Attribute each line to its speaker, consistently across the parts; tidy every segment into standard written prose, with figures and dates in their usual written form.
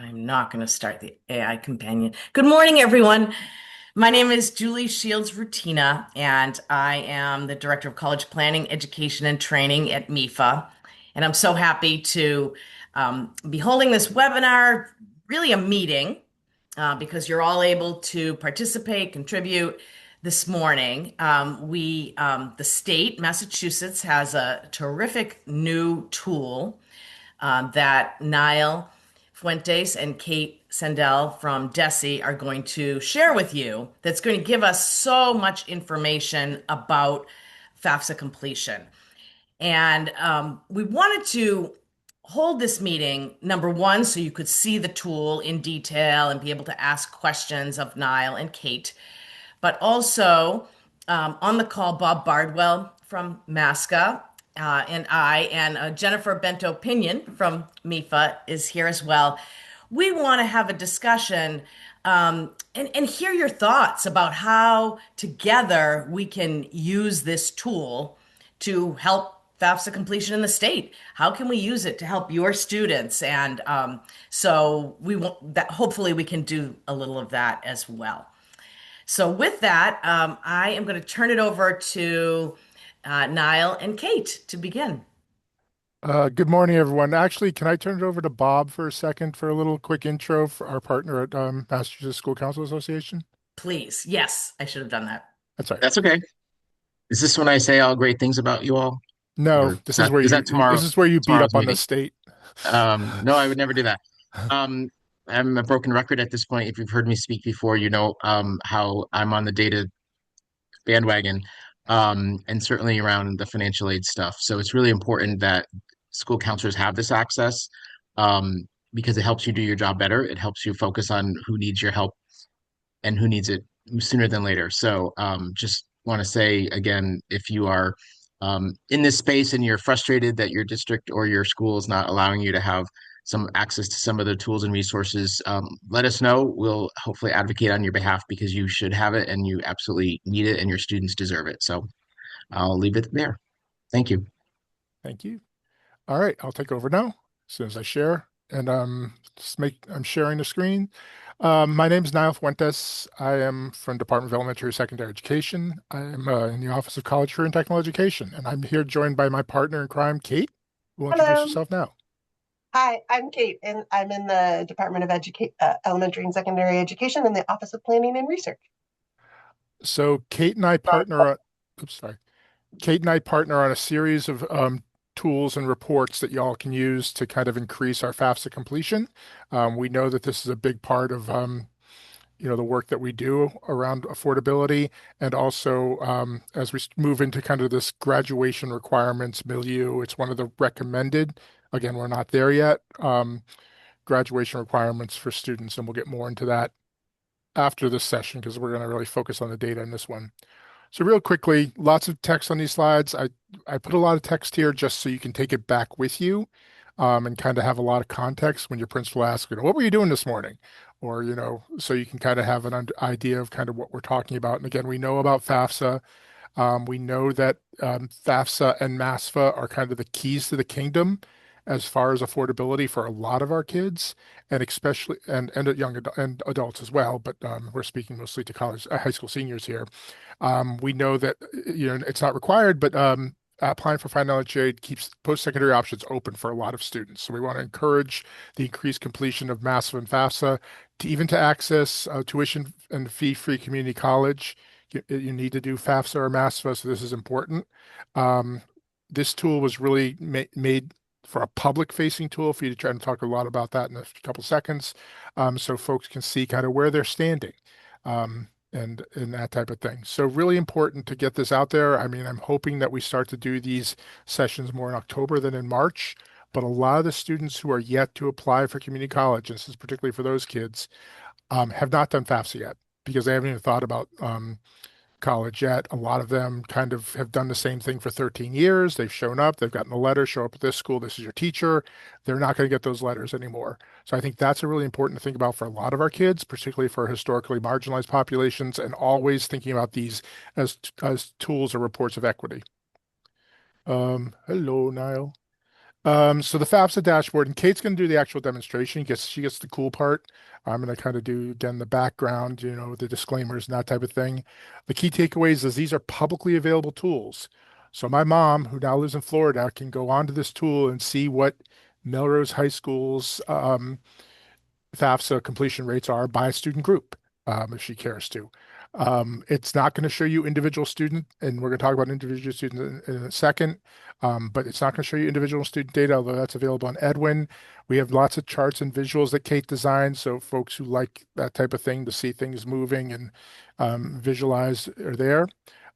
Speaker 1: I'm not going to start the AI companion. Good morning, everyone. My name is Julie Shields Rutina, and I am the Director of College Planning, Education, and Training at MEFA. And I'm so happy to be holding this webinar, really a meeting, because you're all able to participate, contribute this morning. The state, Massachusetts, has a terrific new tool that Niall Fuentes and Kate Sendell from DESE are going to share with you that's going to give us so much information about FAFSA completion. And we wanted to hold this meeting, number one, so you could see the tool in detail and be able to ask questions of Niall and Kate, but also on the call, Bob Bardwell from MASCA and Jennifer Bento Pinion from MEFA is here as well. We want to have a discussion and hear your thoughts about how together we can use this tool to help FAFSA completion in the state. How can we use it to help your students? And so we want that. Hopefully, we can do a little of that as well. So with that, I am going to turn it over to Niall and Kate to begin.
Speaker 2: Good morning, everyone. Actually, can I turn it over to Bob for a second for a little quick intro for our partner at Massachusetts School Council Association?
Speaker 1: Please. Yes, I should have done that.
Speaker 2: That's right.
Speaker 3: That's okay. Is this when I say all great things about you all?
Speaker 2: No,
Speaker 3: Or is that
Speaker 2: this
Speaker 3: tomorrow
Speaker 2: is where you beat
Speaker 3: tomorrow's
Speaker 2: up on the
Speaker 3: meeting?
Speaker 2: state.
Speaker 3: No, I would never do that. Um, I'm a broken record at this point. If you've heard me speak before, you know how I'm on the data bandwagon, and certainly around the financial aid stuff. So it's really important that school counselors have this access, because it helps you do your job better. It helps you focus on who needs your help and who needs it sooner than later. So just want to say again, if you are in this space and you're frustrated that your district or your school is not allowing you to have some access to some of the tools and resources, let us know. We'll hopefully advocate on your behalf because you should have it and you absolutely need it and your students deserve it. So I'll leave it there. Thank you.
Speaker 2: Thank you. All right, I'll take over now as soon as I share. And I'm sharing the screen. My name is Niall Fuentes. I am from Department of Elementary and Secondary Education. I am in the Office of College, Career, and Technical Education, and I'm here joined by my partner in crime, Kate. Who will introduce
Speaker 4: Hello.
Speaker 2: yourself now?
Speaker 4: Hi, I'm Kate, and I'm in the Department of Elementary and Secondary Education in the Office of Planning and Research.
Speaker 2: So Kate and I partner on, oops, sorry. Kate and I partner on a series of tools and reports that y'all can use to kind of increase our FAFSA completion. We know that this is a big part of the work that we do around affordability, and also as we move into kind of this graduation requirements milieu, it's one of the recommended. Again, we're not there yet. Graduation requirements for students, and we'll get more into that after this session because we're going to really focus on the data in this one. So real quickly, lots of text on these slides. I put a lot of text here just so you can take it back with you, and kind of have a lot of context when your principal asks, what were you doing this morning? Or, so you can kind of have an idea of kind of what we're talking about. And again, we know about FAFSA. We know that FAFSA and MASFA are kind of the keys to the kingdom as far as affordability for a lot of our kids, and especially and and adults as well. But we're speaking mostly to college, high school seniors here. We know that it's not required, but applying for financial aid keeps post-secondary options open for a lot of students. So we want to encourage the increased completion of MASFA and FAFSA to access tuition and fee-free community college. You need to do FAFSA or MASFA, so this is important. This tool was really made for a public-facing tool for you to try and talk a lot about that in a couple seconds, so folks can see kind of where they're standing. And that type of thing. So really important to get this out there. I mean, I'm hoping that we start to do these sessions more in October than in March, but a lot of the students who are yet to apply for community college, and this is particularly for those kids, have not done FAFSA yet because they haven't even thought about college yet. A lot of them kind of have done the same thing for 13 years. They've shown up, they've gotten a letter, show up at this school, this is your teacher. They're not going to get those letters anymore. So I think that's a really important to think about for a lot of our kids, particularly for historically marginalized populations, and always thinking about these as tools or reports of equity. Hello, Niall. So the FAFSA dashboard, and Kate's going to do the actual demonstration. She gets the cool part. I'm going to kind of do, again, the background, the disclaimers and that type of thing. The key takeaways is these are publicly available tools. So my mom, who now lives in Florida, can go onto this tool and see what Melrose High School's FAFSA completion rates are by student group, if she cares to. It's not going to show you individual student, and we're going to talk about individual students in a second, but it's not going to show you individual student data, although that's available on Edwin. We have lots of charts and visuals that Kate designed, so folks who like that type of thing to see things moving and visualize are there.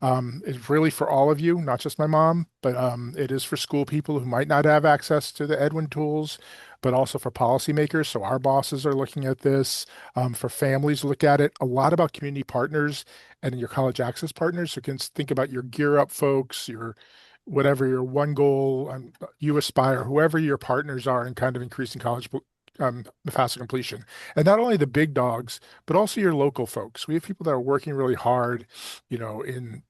Speaker 2: It's really for all of you, not just my mom, but it is for school people who might not have access to the Edwin tools, but also for policymakers. So our bosses are looking at this, for families to look at it, a lot about community partners and your college access partners. So you can think about your Gear Up folks, your whatever your One Goal, you Aspire, whoever your partners are in kind of increasing college the FAFSA completion. And not only the big dogs, but also your local folks. We have people that are working really hard, in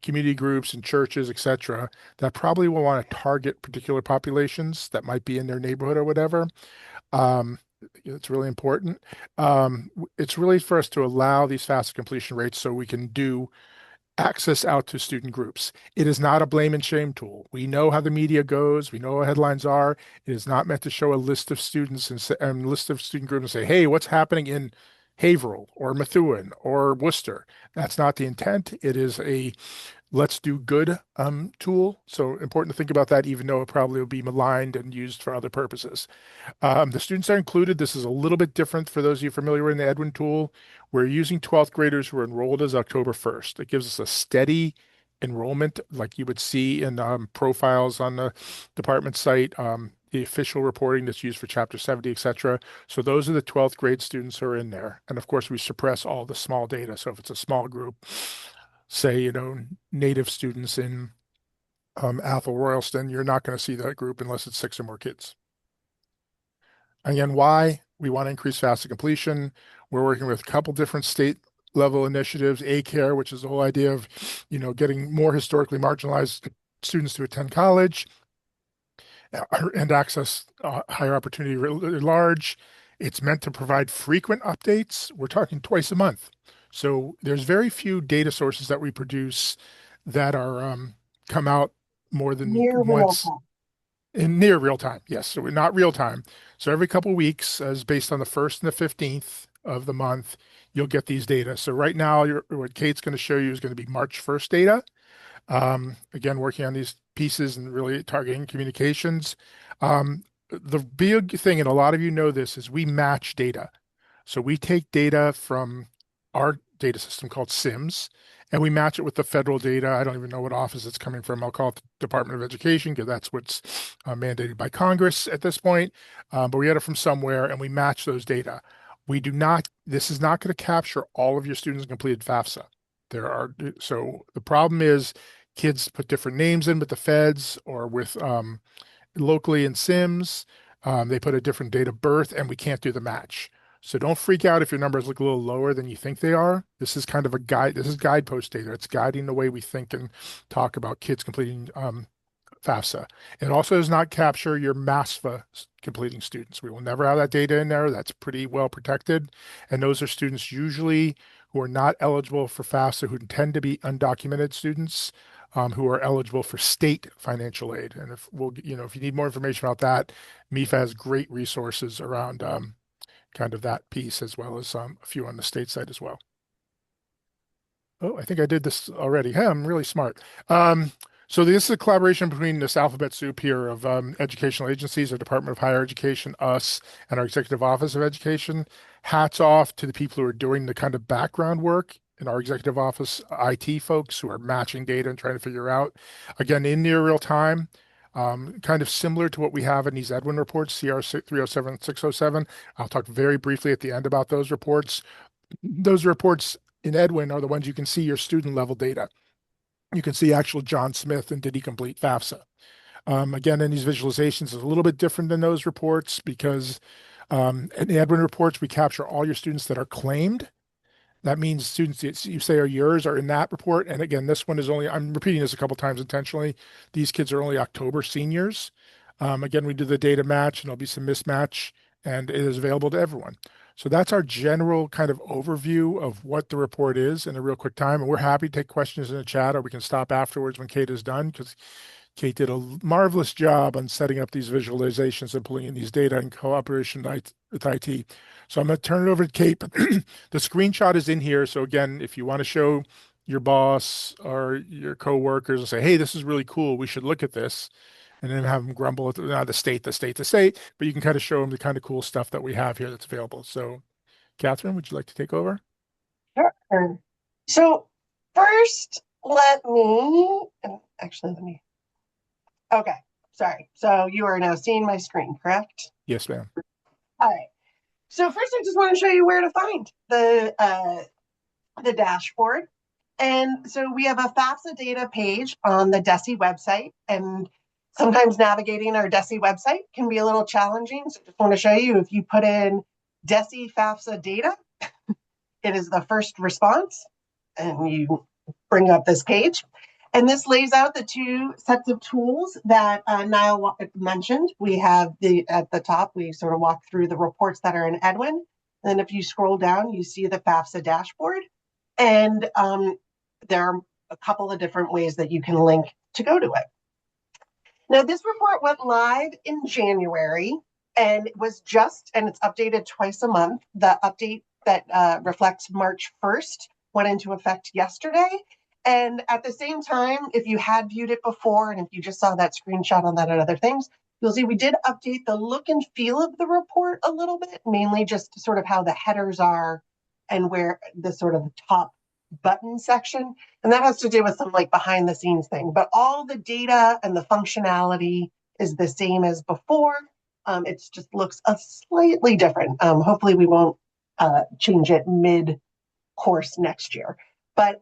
Speaker 2: community groups and churches, etc., that probably will want to target particular populations that might be in their neighborhood or whatever. Um, it's really important. It's really for us to allow these FAFSA completion rates so we can do access out to student groups. It is not a blame and shame tool. We know how the media goes. We know what headlines are. It is not meant to show a list of students and list of student groups and say, hey, what's happening in Haverhill or Methuen or Worcester? That's not the intent. It is a let's do good tool. So important to think about that, even though it probably will be maligned and used for other purposes. The students are included. This is a little bit different for those of you familiar with the Edwin tool. We're using 12th graders who are enrolled as October 1st. It gives us a steady enrollment like you would see in profiles on the department site, the official reporting that's used for Chapter 70, etc. So those are the 12th grade students who are in there. And of course, we suppress all the small data. So if it's a small group, say, native students in Athol Royalston, you're not going to see that group unless it's 6 or more kids. Again, why? We want to increase FAFSA completion. We're working with a couple different state level initiatives, A-Care, which is the whole idea of, getting more historically marginalized students to attend college and access higher opportunity at large. It's meant to provide frequent updates. We're talking twice a month. So there's very few data sources that we produce that are come out more than
Speaker 4: Near real
Speaker 2: once
Speaker 4: time.
Speaker 2: in near real time. Yes, so we're not real time. So every couple of weeks, as based on the 1st and the 15th of the month, you'll get these data. So right now, what Kate's going to show you is going to be March 1st data. Again, working on these pieces and really targeting communications. The big thing, and a lot of you know this, is we match data. So we take data from our data system called SIMS, and we match it with the federal data. I don't even know what office it's coming from. I'll call it the Department of Education because that's what's mandated by Congress at this point. But we get it from somewhere, and we match those data. This is not going to capture all of your students completed FAFSA. So the problem is kids put different names in with the feds or with locally in SIMS. They put a different date of birth, and we can't do the match. So don't freak out if your numbers look a little lower than you think they are. This is kind of a guide. This is guidepost data. It's guiding the way we think and talk about kids completing FAFSA. It also does not capture your MASFA completing students. We will never have that data in there. That's pretty well protected. And those are students usually who are not eligible for FAFSA, who tend to be undocumented students who are eligible for state financial aid. And if you need more information about that, MEFA has great resources around kind of that piece, as well as a few on the state side as well. Oh, I think I did this already. Hey, I'm really smart. So this is a collaboration between this alphabet soup here of educational agencies, the Department of Higher Education, us, and our Executive Office of Education. Hats off to the people who are doing the kind of background work in our Executive Office, IT folks who are matching data and trying to figure out, again, in near real time, kind of similar to what we have in these Edwin reports, CR 307, 607. I'll talk very briefly at the end about those reports. Those reports in Edwin are the ones you can see your student level data. You can see actual John Smith and did he complete FAFSA. Again, in these visualizations, it's a little bit different than those reports because in the Edwin reports, we capture all your students that are claimed. That means students that you say are yours are in that report. And again, this one is only, I'm repeating this a couple times intentionally. These kids are only October seniors. Again, we do the data match and there'll be some mismatch and it is available to everyone. So that's our general kind of overview of what the report is in a real quick time. And we're happy to take questions in the chat, or we can stop afterwards when Kate is done, because Kate did a marvelous job on setting up these visualizations and pulling in these data in cooperation with IT. So I'm going to turn it over to Kate. The screenshot is in here. So again, if you want to show your boss or your coworkers and say, hey, this is really cool, we should look at this, and then have them grumble at the state, but you can kind of show them the kind of cool stuff that we have here that's available. So Catherine, would you like to take over?
Speaker 4: Sure. So first, let me, okay, sorry. So you are now seeing my screen, correct?
Speaker 2: Yes, ma'am.
Speaker 4: All right. So first, I just want to show you where to find the dashboard. And so we have a FAFSA data page on the DESE website, and sometimes navigating our DESE website can be a little challenging. So I just want to show you, if you put in DESE FAFSA data, it is the first response, and you bring up this page. And this lays out the two sets of tools that Niall mentioned. We have at the top, we sort of walk through the reports that are in Edwin. And then if you scroll down, you see the FAFSA dashboard. And there are a couple of different ways that you can link to go to it. Now, this report went live in January, and it was and it's updated twice a month. The update that reflects March 1st went into effect yesterday. And at the same time, if you had viewed it before, and if you just saw that screenshot on that and other things, you'll see we did update the look and feel of the report a little bit, mainly just sort of how the headers are and where the sort of top button section. And that has to do with some like behind the scenes thing. But all the data and the functionality is the same as before. It just looks slightly different. Hopefully we won't change it mid-course next year. But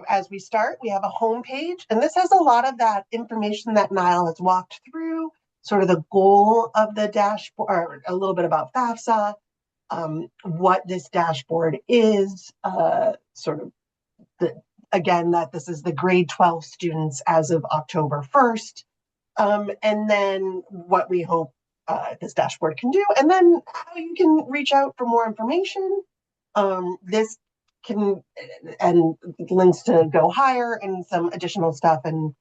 Speaker 4: as we start, we have a home page, and this has a lot of that information that Niall has walked through, sort of the goal of the dashboard, or a little bit about FAFSA, what this dashboard is, sort of again, that this is the grade 12 students as of October 1st, and then what we hope this dashboard can do, and then how you can reach out for more information. This can, and links to Go Higher and some additional stuff and,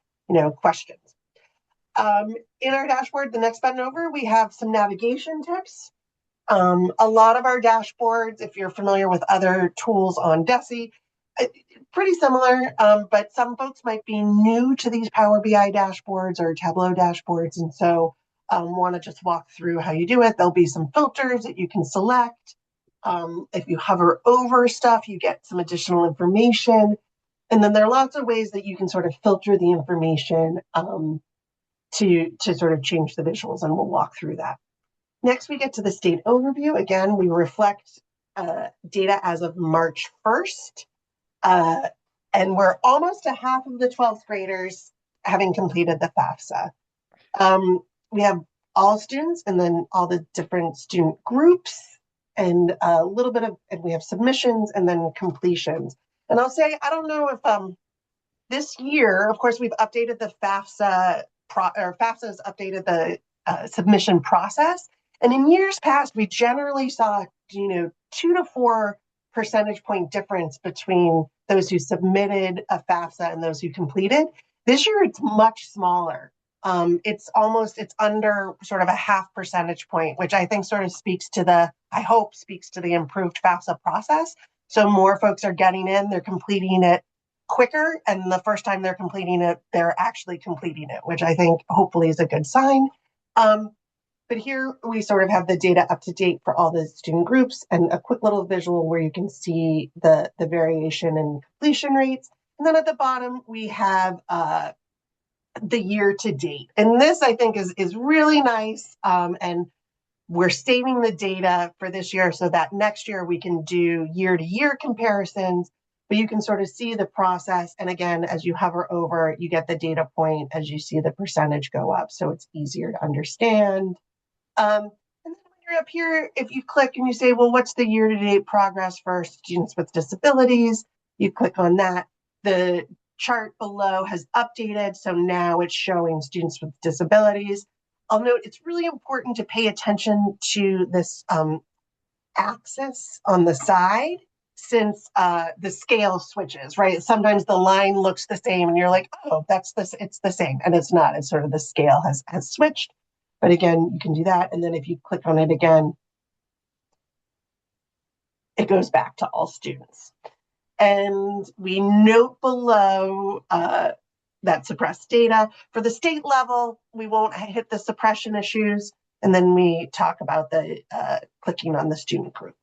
Speaker 4: questions. In our dashboard, the next button over, we have some navigation tips. A lot of our dashboards, if you're familiar with other tools on DESE, pretty similar, but some folks might be new to these Power BI dashboards or Tableau dashboards, and so want to just walk through how you do it. There'll be some filters that you can select. If you hover over stuff, you get some additional information. And then there are lots of ways that you can sort of filter the information to sort of change the visuals, and we'll walk through that. Next, we get to the state overview. Again, we reflect data as of March 1st. And we're almost to half of the 12th graders having completed the FAFSA. We have all students and then all the different student groups, and a little bit of, and we have submissions and then completions. And I'll say, I don't know if this year, of course, we've updated the FAFSA, FAFSA has updated the submission process. And in years past, we generally saw, 2 to 4 percentage point difference between those who submitted a FAFSA and those who completed. This year, it's much smaller. It's under sort of a 0.5 percentage point, which I think sort of speaks to the improved FAFSA process. So more folks are getting in, they're completing it quicker, and the first time they're completing it, they're actually completing it, which I think hopefully is a good sign. But here we sort of have the data up to date for all the student groups, and a quick little visual where you can see the variation in completion rates. And then at the bottom, we have the year to date. And this, I think, is really nice. And we're saving the data for this year so that next year we can do year-to-year comparisons, but you can sort of see the process. And again, as you hover over, you get the data point as you see the percentage go up. So it's easier to understand. And then when you're up here, if you click and you say, well, what's the year-to-date progress for students with disabilities? You click on that. The chart below has updated, so now it's showing students with disabilities. I'll note it's really important to pay attention to this axis on the side, since the scale switches, right? Sometimes the line looks the same and you're like, oh, it's the same. And it's not. It's sort of the scale has switched. But again, you can do that. And then if you click on it again, it goes back to all students. And we note below that suppressed data. For the state level, we won't hit the suppression issues. And then we talk about the clicking on the student group.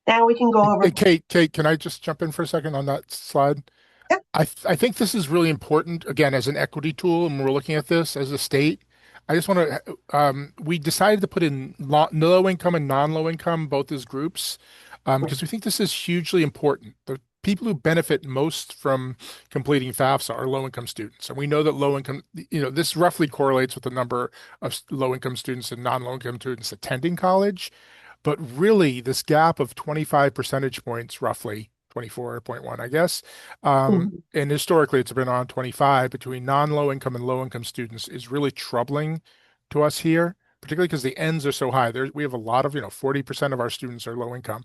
Speaker 4: Now we can go over.
Speaker 2: Hey, Kate, can I just jump in for a second on that slide?
Speaker 4: Yeah.
Speaker 2: I think this is really important, again, as an equity tool, and we're looking at this as a state. I just want to, we decided to put in low income and non-low income, both as groups, because we think this is hugely important. The people who benefit most from completing FAFSA are low income students. And we know that low income, this roughly correlates with the number of low income students and non-low income students attending college. But really, this gap of 25 percentage points, roughly 24.1, I guess, and historically it's been around 25 between non-low income and low income students is really troubling to us here, particularly because the ends are so high. We have a lot of, 40% of our students are low income.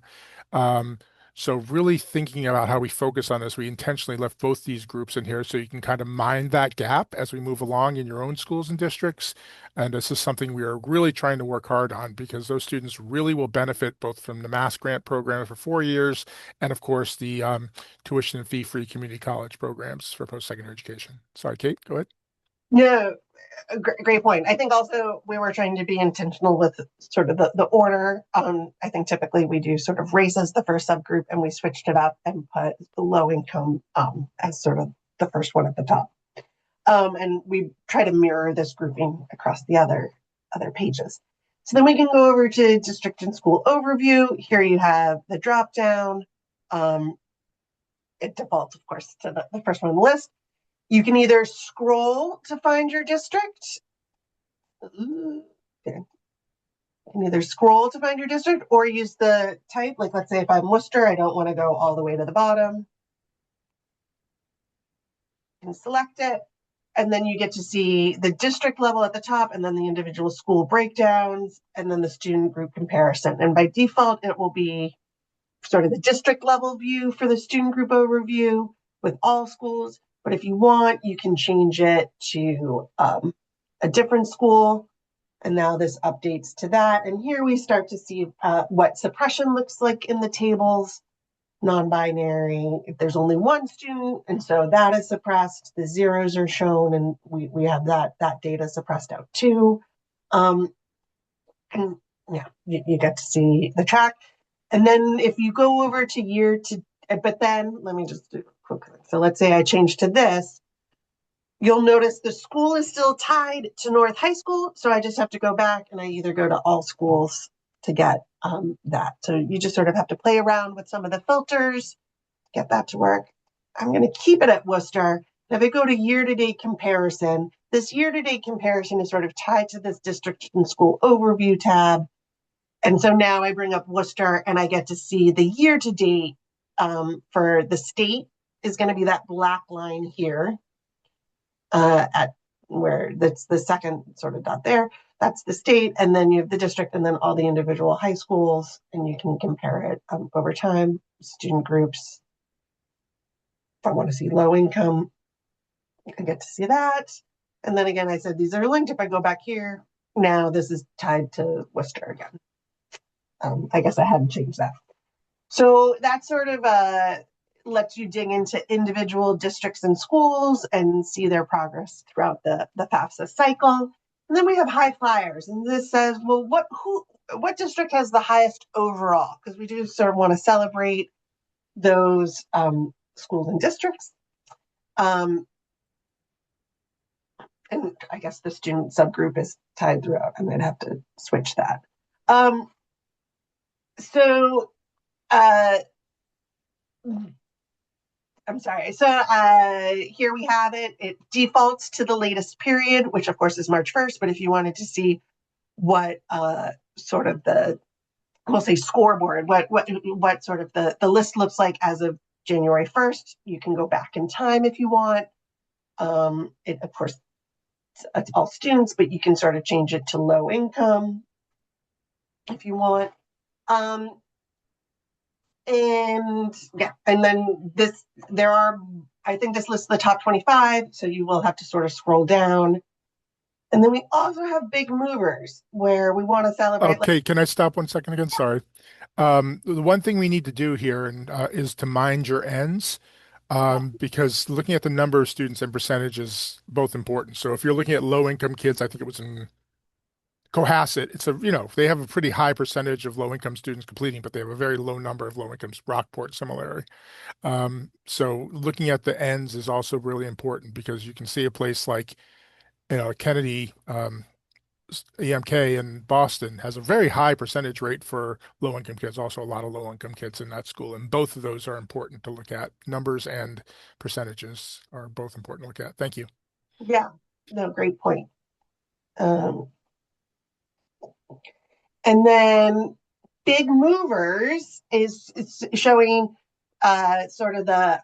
Speaker 2: So really thinking about how we focus on this, we intentionally left both these groups in here so you can kind of mind that gap as we move along in your own schools and districts. And this is something we are really trying to work hard on, because those students really will benefit both from the MASCA grant program for 4 years and, of course, the tuition and fee-free community college programs for post-secondary education. Sorry, Kate, go ahead.
Speaker 4: No, great point. I think also we were trying to be intentional with sort of the order. I think typically we do sort of race as the first subgroup, and we switched it up and put the low income as sort of the first one at the top. And we try to mirror this grouping across the other pages. So then we can go over to district and school overview. Here you have the drop down. It defaults, of course, to the first one on the list. You can either scroll to find your district. You can either scroll to find your district or use the type. Like, let's say if I'm Worcester, I don't want to go all the way to the bottom. You can select it. And then you get to see the district level at the top, and then the individual school breakdowns, and then the student group comparison. And by default, it will be sort of the district level view for the student group overview with all schools. But if you want, you can change it to a different school. And now this updates to that. And here we start to see what suppression looks like in the tables. Non-binary, if there's only one student, and so that is suppressed, the zeros are shown, and we have that data suppressed out too. And yeah, you get to see the track. And then if you go over to but then let me just do quickly. So let's say I change to this. You'll notice the school is still tied to North High School. So I just have to go back and I either go to all schools to get that. So you just sort of have to play around with some of the filters, get that to work. I'm going to keep it at Worcester. If I go to year-to-date comparison, this year-to-date comparison is sort of tied to this district and school overview tab. And so now I bring up Worcester and I get to see the year-to-date for the state is going to be that black line here at where that's the second sort of dot there. That's the state, and then you have the district, and then all the individual high schools, and you can compare it over time. Student groups. If I want to see low income, you can get to see that. And then again, I said these are linked. If I go back here, now this is tied to Worcester again. I guess I hadn't changed that. So that sort of lets you dig into individual districts and schools and see their progress throughout the FAFSA cycle. And then we have high flyers, and this says, well, what district has the highest overall? Because we do sort of want to celebrate those schools and districts. And I guess the student subgroup is tied throughout. I might have to switch that. I'm sorry. So here we have it. It defaults to the latest period, which of course is March 1st. But if you wanted to see what sort of we'll say scoreboard, what sort of the list looks like as of January 1st, you can go back in time if you want. It of course it's all students, but you can sort of change it to low income if you want. And yeah, and then I think this lists the top 25, so you will have to sort of scroll down. And then we also have big movers where we want to celebrate.
Speaker 2: Okay, can I stop 1 second again? Sorry. The one thing we need to do here is to mind your ends, because looking at the number of students and percentage is both important. So if you're looking at low income kids, I think it was in Cohasset, they have a pretty high percentage of low income students completing, but they have a very low number of low incomes. Rockport, similarly. So looking at the ends is also really important because you can see a place like, Kennedy, EMK in Boston has a very high percentage rate for low income kids, also a lot of low income kids in that school. And both of those are important to look at. Numbers and percentages are both important to look at. Thank you.
Speaker 4: Yeah, no, great point. And then big movers is showing sort of the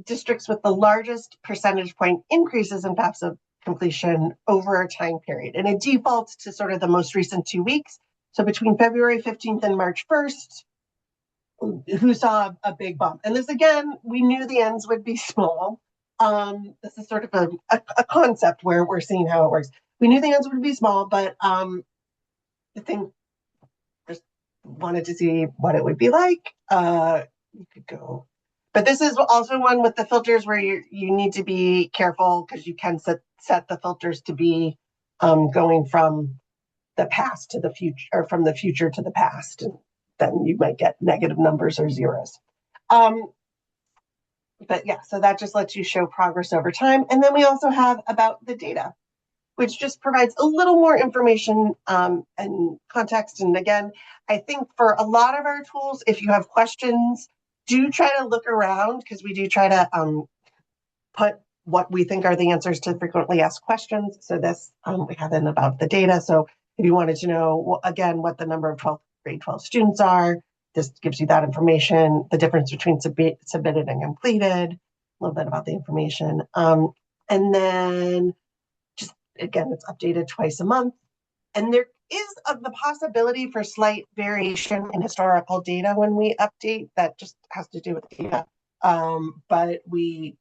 Speaker 4: districts with the largest percentage point increases in FAFSA completion over a time period. And it defaults to sort of the most recent 2 weeks. So between February 15th and March 1st, who saw a big bump. And this, again, we knew the ends would be small. This is sort of a concept where we're seeing how it works. We knew the ends would be small, but the thing, just wanted to see what it would be like. You could go. But this is also one with the filters where you need to be careful because you can set the filters to be going from the past to the future, or from the future to the past. And then you might get negative numbers or zeros. But yeah, so that just lets you show progress over time. And then we also have about the data, which just provides a little more information and context. And again, I think for a lot of our tools, if you have questions, do try to look around because we do try to put what we think are the answers to frequently asked questions. So this, we have in about the data. So if you wanted to know, again, what the number of grade 12 students are, this gives you that information, the difference between submitted and completed, a little bit about the information. And then just, again, it's updated twice a month. And there is the possibility for slight variation in historical data when we update. That just has to do with data. But we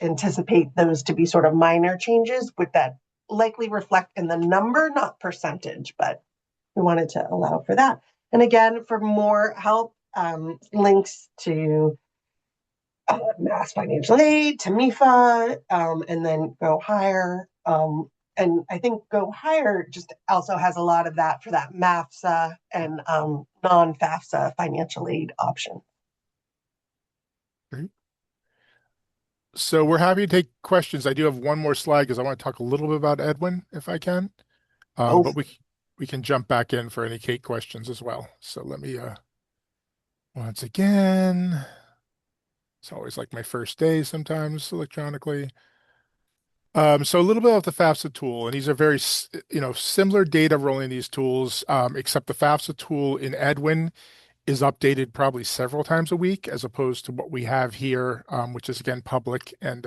Speaker 4: anticipate those to be sort of minor changes, with that likely reflect in the number, not percentage, but we wanted to allow for that. And again, for more help, links to Mass Financial Aid, to MEFA, and then Go Higher. And I think Go Higher just also has a lot of that for that MAFSA and non-FAFSA financial aid option.
Speaker 2: Great. So we're happy to take questions. I do have one more slide because I want to talk a little bit about Edwin, if I can. But we can jump back in for any Kate questions as well. So let me, once again, it's always like my first day sometimes electronically. So a little bit of the FAFSA tool, and these are very, similar data rolling these tools, except the FAFSA tool in Edwin is updated probably several times a week, as opposed to what we have here, which is again public and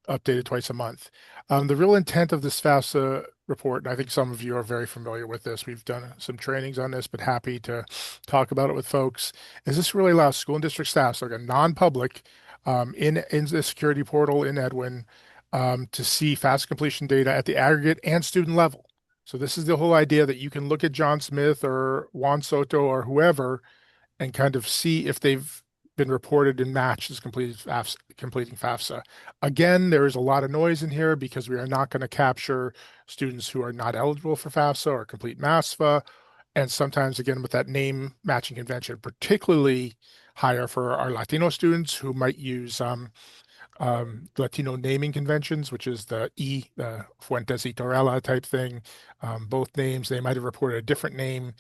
Speaker 2: updated twice a month. The real intent of this FAFSA report, and I think some of you are very familiar with this, we've done some trainings on this, but happy to talk about it with folks, is this really allows school and district staff, so again, non-public, in the security portal in Edwin, to see FAFSA completion data at the aggregate and student level. So this is the whole idea that you can look at John Smith or Juan Soto or whoever and kind of see if they've been reported and matched as completing FAFSA. Again, there is a lot of noise in here because we are not going to capture students who are not eligible for FAFSA or complete MASFA. And sometimes, again, with that name matching convention, particularly higher for our Latino students who might use Latino naming conventions, which is the Fuentes y Torella type thing. Both names, they might have reported a different name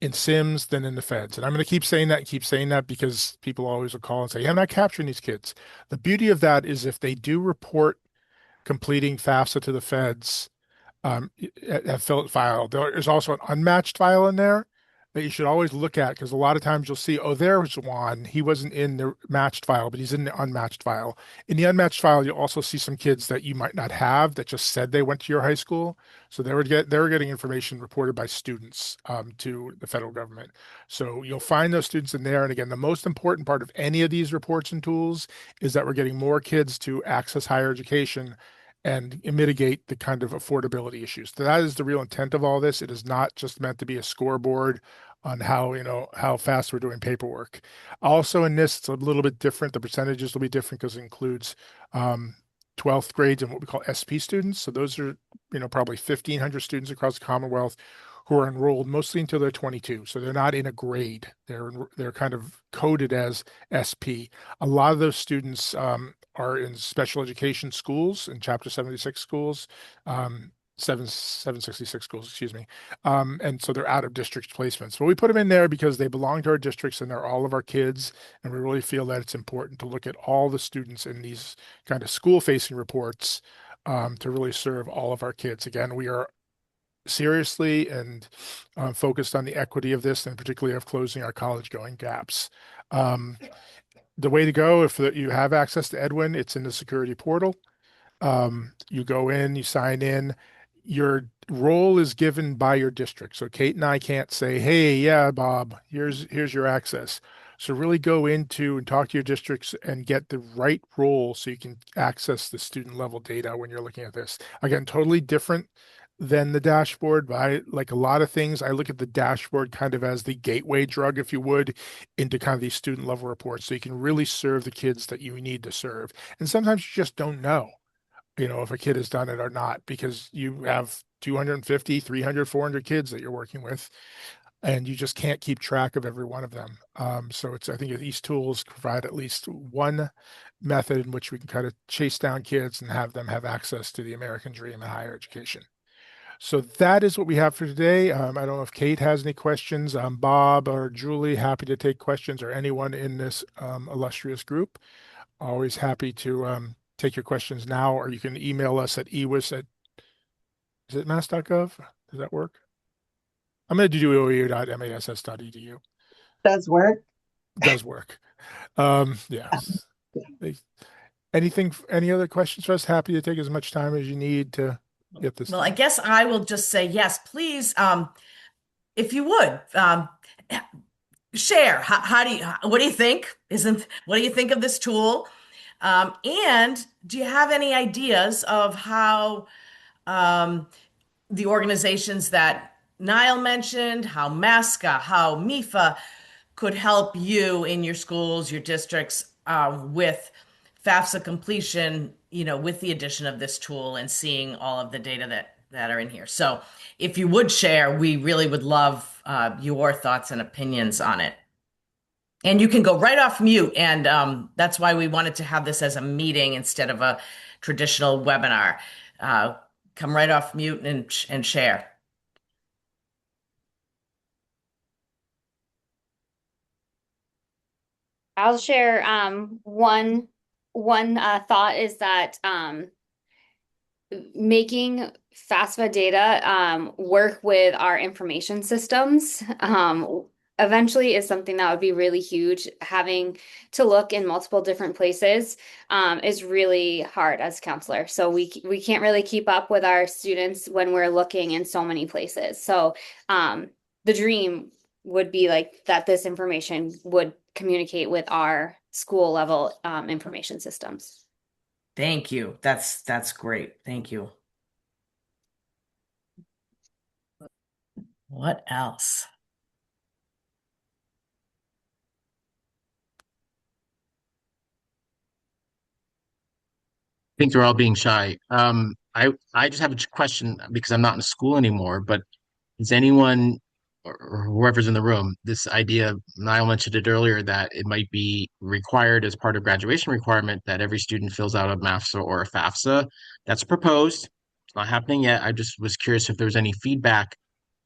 Speaker 2: in Sims than in the feds. And I'm going to keep saying that because people always will call and say, I'm not capturing these kids. The beauty of that is if they do report completing FAFSA to the feds, a filled file, there is also an unmatched file in there that you should always look at, because a lot of times you'll see, oh, there's Juan. He wasn't in the matched file, but he's in the unmatched file. In the unmatched file, you'll also see some kids that you might not have that just said they went to your high school. So they were getting information reported by students to the federal government. So you'll find those students in there. And again, the most important part of any of these reports and tools is that we're getting more kids to access higher education and mitigate the kind of affordability issues. So that is the real intent of all this. It is not just meant to be a scoreboard on how, how fast we're doing paperwork. Also in this, it's a little bit different. The percentages will be different because it includes 12th grades and what we call SP students. So those are, probably 1,500 students across the Commonwealth who are enrolled mostly until they're 22. So they're not in a grade. They're kind of coded as SP. A lot of those students are in special education schools, in Chapter 76 schools, 766 schools, excuse me. And so they're out of district placements. But we put them in there because they belong to our districts and they're all of our kids. And we really feel that it's important to look at all the students in these kind of school-facing reports to really serve all of our kids. Again, we are seriously and focused on the equity of this, and particularly of closing our college-going gaps. The way to go, if you have access to Edwin, it's in the security portal. You go in, you sign in. Your role is given by your district. So Kate and I can't say, hey, yeah, Bob, here's your access. So really go into and talk to your districts and get the right role so you can access the student level data when you're looking at this. Again, totally different than the dashboard, but like a lot of things, I look at the dashboard kind of as the gateway drug, if you would, into kind of these student level reports. So you can really serve the kids that you need to serve. And sometimes you just don't know, if a kid has done it or not, because you have 250, 300, 400 kids that you're working with, and you just can't keep track of every one of them. So I think these tools provide at least one method in which we can kind of chase down kids and have them have access to the American dream in higher education. So that is what we have for today. I don't know if Kate has any questions. Bob or Julie, happy to take questions, or anyone in this illustrious group. Always happy to take your questions now, or you can email us at ewis at, is it mass.gov? Does that work? I'm going to do ou.mass.edu.
Speaker 4: Does work.
Speaker 2: Does work. Yes. Any other questions for us? Happy to take as much time as you need to get this
Speaker 1: Well,
Speaker 2: done.
Speaker 1: I guess I will just say yes, please. If you would, share. What do you think? What do you think of this tool? And do you have any ideas of how the organizations that Niall mentioned, how MASCA, how MEFA could help you in your schools, your districts, with FAFSA completion, with the addition of this tool and seeing all of the data that are in here. So if you would share, we really would love your thoughts and opinions on it. And you can go right off mute, and that's why we wanted to have this as a meeting instead of a traditional webinar. Come right off mute and share.
Speaker 5: I'll share one thought is that making FAFSA data work with our information systems eventually is something that would be really huge. Having to look in multiple different places is really hard as a counselor. So we can't really keep up with our students when we're looking in so many places. So the dream would be like that this information would communicate with our school level information systems.
Speaker 1: Thank you. That's great. Thank you. What else?
Speaker 3: I think they're all being shy. I just have a question because I'm not in school anymore, but is anyone or whoever's in the room, this idea, Niall mentioned it earlier, that it might be required as part of graduation requirement that every student fills out a MAFSA or a FAFSA. That's proposed. It's not happening yet. I just was curious if there was any feedback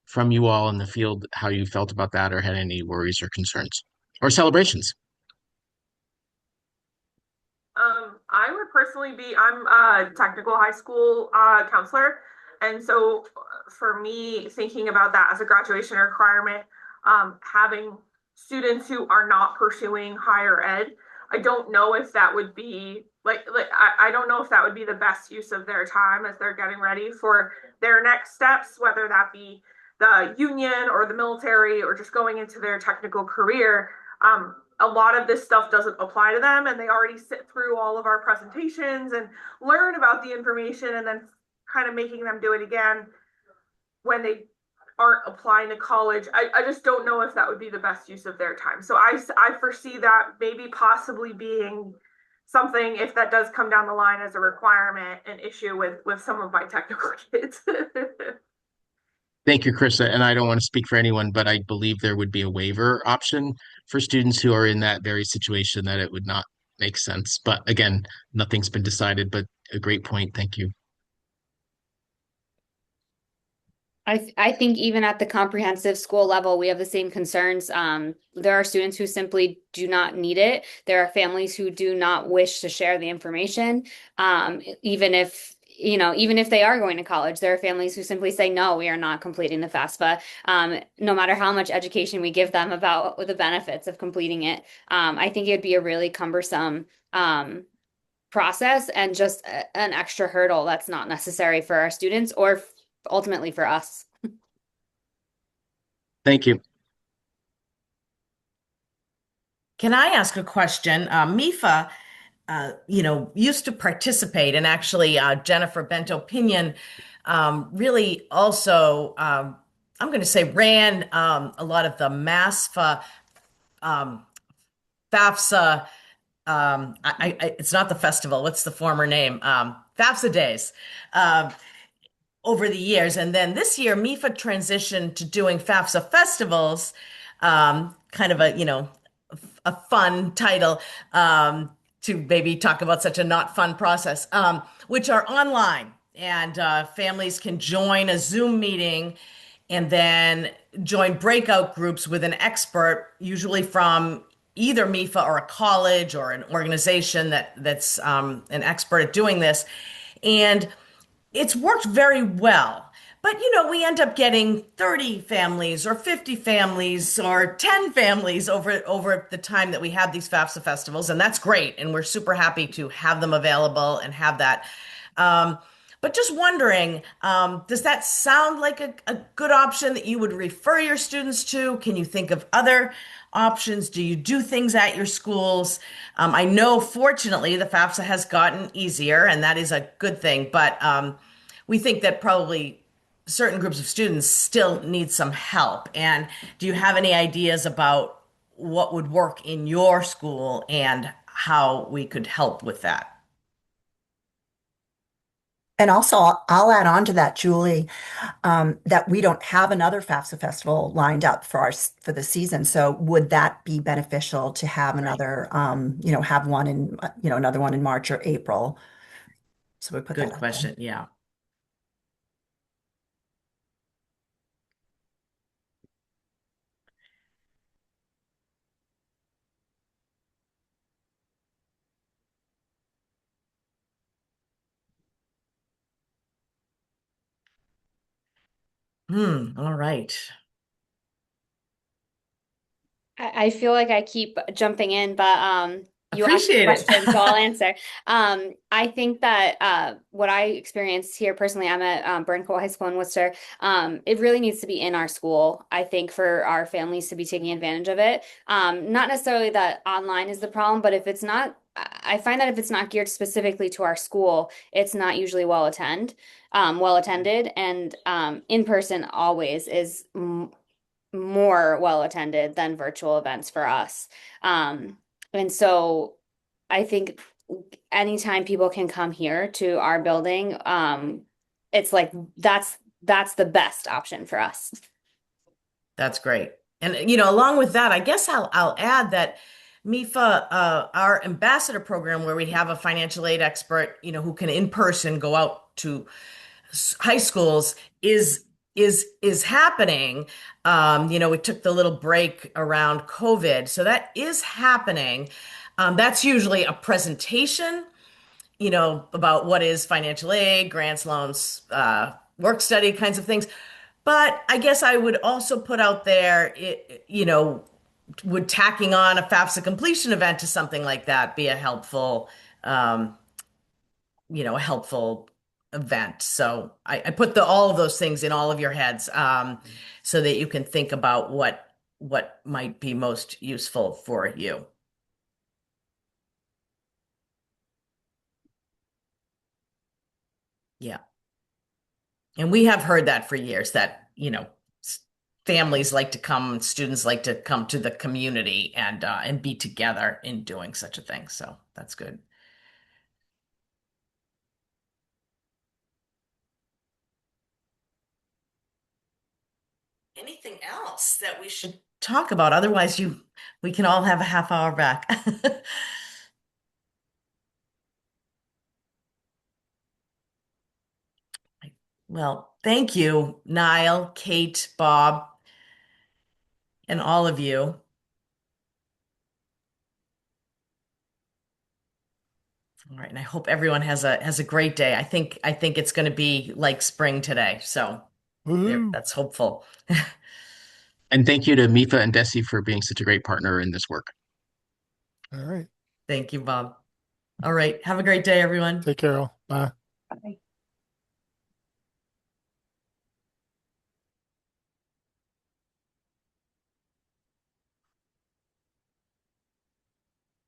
Speaker 3: from you all in the field, how you felt about that, or had any worries or concerns or celebrations.
Speaker 6: I would personally I'm a technical high school counselor. And so for me, thinking about that as a graduation requirement, having students who are not pursuing higher ed. I don't know if that would be I don't know if that would be the best use of their time as they're getting ready for their next steps, whether that be the union or the military or just going into their technical career. A lot of this stuff doesn't apply to them, and they already sit through all of our presentations and learn about the information, and then kind of making them do it again when they aren't applying to college. I just don't know if that would be the best use of their time. So I foresee that maybe possibly being something, if that does come down the line as a requirement, an issue with some of my technical kids.
Speaker 3: Thank you, Krista. And I don't want to speak for anyone, but I believe there would be a waiver option for students who are in that very situation that it would not make sense. But again, nothing's been decided, but a great point. Thank you.
Speaker 5: I think even at the comprehensive school level, we have the same concerns. There are students who simply do not need it. There are families who do not wish to share the information. Even if, even if they are going to college, there are families who simply say, no, we are not completing the FAFSA. No matter how much education we give them about the benefits of completing it. I think it'd be a really cumbersome process and just an extra hurdle that's not necessary for our students or ultimately for us.
Speaker 3: Thank you.
Speaker 1: Can I ask a question? MEFA, used to participate, and actually, Jennifer Bento Pinion really also, I'm going to say, ran a lot of the MASFA, FAFSA. It's not the festival. What's the former name? FAFSA Days. Over the years. And then this year, MEFA transitioned to doing FAFSA festivals, kind of a fun title, to maybe talk about such a not fun process, which are online. And families can join a Zoom meeting and then join breakout groups with an expert, usually from either MEFA or a college or an organization that's an expert at doing this. And it's worked very well. But, we end up getting 30 families or 50 families or 10 families over the time that we have these FAFSA festivals. And that's great. And we're super happy to have them available and have that. But just wondering, does that sound like a good option that you would refer your students to? Can you think of other options? Do you do things at your schools? I know, fortunately, the FAFSA has gotten easier, and that is a good thing. But we think that probably certain groups of students still need some help. And do you have any ideas about what would work in your school and how we could help with that?
Speaker 7: And also, I'll add on to that, Julie, that we don't have another FAFSA festival lined up for the season. So would that be beneficial to have another, have one in, another one in March or April? So we put that
Speaker 1: Good
Speaker 7: out
Speaker 1: question. Yeah. All right.
Speaker 5: I feel like I keep jumping in, but you asked a
Speaker 1: Appreciate it.
Speaker 5: question, so I'll answer. I think that what I experienced here personally, I'm at Burncoat High School in Worcester. It really needs to be in our school, I think, for our families to be taking advantage of it. Not necessarily that online is the problem, but if it's not, I find that if it's not geared specifically to our school, it's not usually well attended, and in person always is more well attended than virtual events for us. And so I think anytime people can come here to our building, it's like that's the best option for us.
Speaker 1: That's great. And along with that, I guess I'll add that MEFA, our ambassador program, where we have a financial aid expert, who can in person go out to high schools, is happening. We took the little break around COVID, so that is happening. That's usually a presentation, about what is financial aid, grants, loans, work study kinds of things. But I guess I would also put out there, would tacking on a FAFSA completion event to something like that be a um, a helpful event? So I put all of those things in all of your heads, so that you can think about what might be most useful for you. Yeah. And we have heard that for years that, families like to come, students like to come to the community and be together in doing such a thing. So that's good. Anything else that we should talk about? Otherwise, we can all have a half hour back. Well, thank you, Niall, Kate, Bob, and all of you. All right, and I hope everyone has a great day. I think it's going to be like spring today, so
Speaker 2: Woohoo.
Speaker 1: that's hopeful.
Speaker 3: And thank you to MEFA and DESE for being such a great partner in this work.
Speaker 2: All right.
Speaker 1: Thank you, Bob. All right, have a great day, everyone.
Speaker 2: Take care, all. Bye.
Speaker 4: Bye.